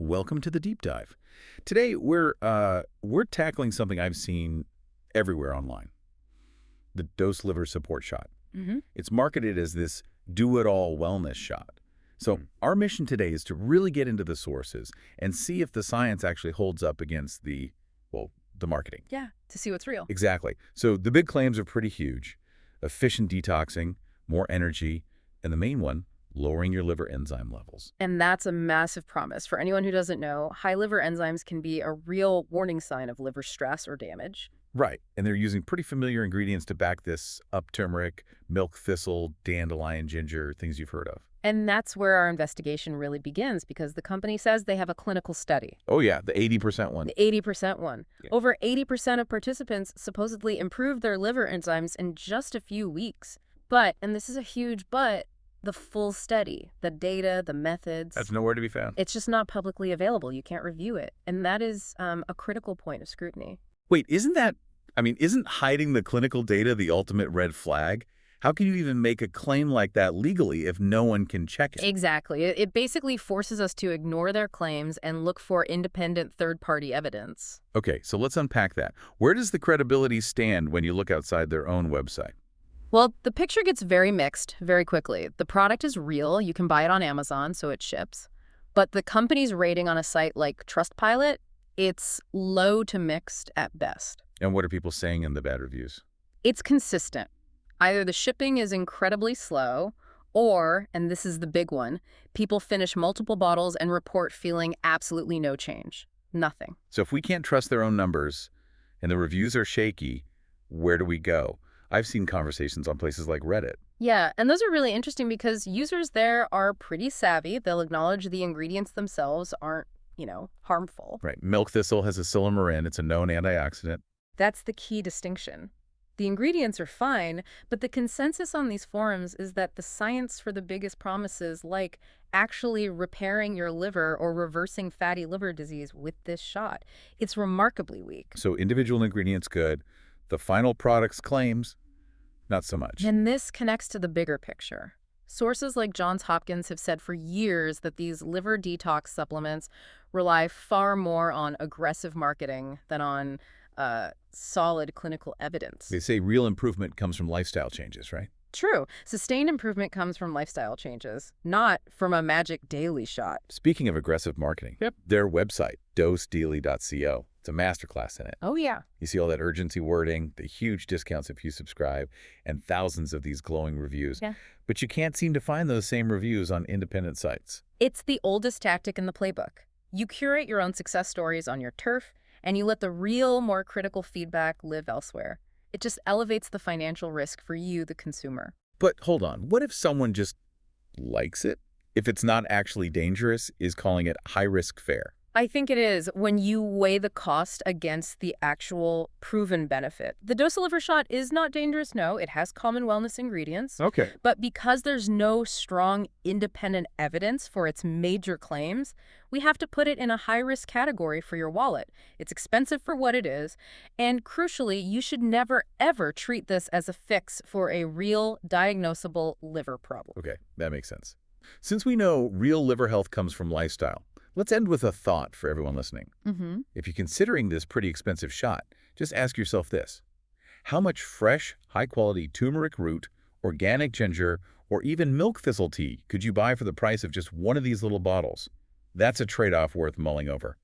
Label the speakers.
Speaker 1: Welcome to the deep dive. Today we're tackling something I've seen everywhere online: the dose liver support shot. It's marketed as this do-it-all wellness shot. So our mission today is to really get into the sources and see if the science actually holds up against the marketing.
Speaker 2: Yeah, to see what's real.
Speaker 1: Exactly. So the big claims are pretty huge: efficient detoxing, more energy, and the main one, lowering your liver enzyme levels.
Speaker 2: And that's a massive promise. For anyone who doesn't know, high liver enzymes can be a real warning sign of liver stress or damage.
Speaker 1: Right. And they're using pretty familiar ingredients to back this up: turmeric, milk thistle, dandelion, ginger, things you've heard of.
Speaker 2: And that's where our investigation really begins, because the company says they have a clinical study.
Speaker 1: Oh, yeah, the 80% one.
Speaker 2: The 80% one.
Speaker 1: Yeah.
Speaker 2: Over 80% of participants supposedly improved their liver enzymes in just a few weeks. But, and this is a huge but, the full study, the data, the methods,
Speaker 1: That's nowhere to be found.
Speaker 2: it's just not publicly available. You can't review it. And that is a critical point of scrutiny.
Speaker 1: Wait, isn't hiding the clinical data the ultimate red flag? How can you even make a claim like that legally if no one can check it?
Speaker 2: Exactly. It basically forces us to ignore their claims and look for independent third-party evidence.
Speaker 1: Okay, so let's unpack that. Where does the credibility stand when you look outside their own website?
Speaker 2: Well, the picture gets very mixed very quickly. The product is real. You can buy it on Amazon, so it ships. But the company's rating on a site like Trustpilot, it's low to mixed at best.
Speaker 1: And what are people saying in the bad reviews?
Speaker 2: It's consistent. Either the shipping is incredibly slow, or, and this is the big one, people finish multiple bottles and report feeling absolutely no change. Nothing.
Speaker 1: So if we can't trust their own numbers and the reviews are shaky, where do we go? I've seen conversations on places like Reddit.
Speaker 2: Yeah, and those are really interesting because users there are pretty savvy. They'll acknowledge the ingredients themselves aren't, harmful.
Speaker 1: Right. Milk thistle has a silymarin. It's a known antioxidant.
Speaker 2: That's the key distinction. The ingredients are fine, but the consensus on these forums is that the science for the biggest promises, like actually repairing your liver or reversing fatty liver disease with this shot, it's remarkably weak.
Speaker 1: So individual ingredients good. The final product's claims, not so much.
Speaker 2: And this connects to the bigger picture. Sources like Johns Hopkins have said for years that these liver detox supplements rely far more on aggressive marketing than on solid clinical evidence.
Speaker 1: They say real improvement comes from lifestyle changes, right?
Speaker 2: True. Sustained improvement comes from lifestyle changes, not from a magic daily shot.
Speaker 1: Speaking of aggressive marketing, their website, dosedaily.co, it's a masterclass in it.
Speaker 2: Oh, yeah.
Speaker 1: You see all that urgency wording, the huge discounts if you subscribe, and thousands of these glowing reviews.
Speaker 2: Yeah.
Speaker 1: But you can't seem to find those same reviews on independent sites.
Speaker 2: It's the oldest tactic in the playbook. You curate your own success stories on your turf, and you let the real, more critical feedback live elsewhere. It just elevates the financial risk for you, the consumer.
Speaker 1: But hold on, what if someone just likes it? If it's not actually dangerous, is calling it high-risk fare?
Speaker 2: I think it is when you weigh the cost against the actual proven benefit. The dose liver shot is not dangerous, no. It has common wellness ingredients.
Speaker 1: Okay.
Speaker 2: But because there's no strong independent evidence for its major claims, we have to put it in a high-risk category for your wallet. It's expensive for what it is, and crucially, you should never, ever treat this as a fix for a real, diagnosable liver problem.
Speaker 1: Okay, that makes sense. Since we know real liver health comes from lifestyle, let's end with a thought for everyone listening. If you're considering this pretty expensive shot, just ask yourself this: how much fresh, high-quality turmeric root, organic ginger, or even milk thistle tea could you buy for the price of just one of these little bottles? That's a trade-off worth mulling over.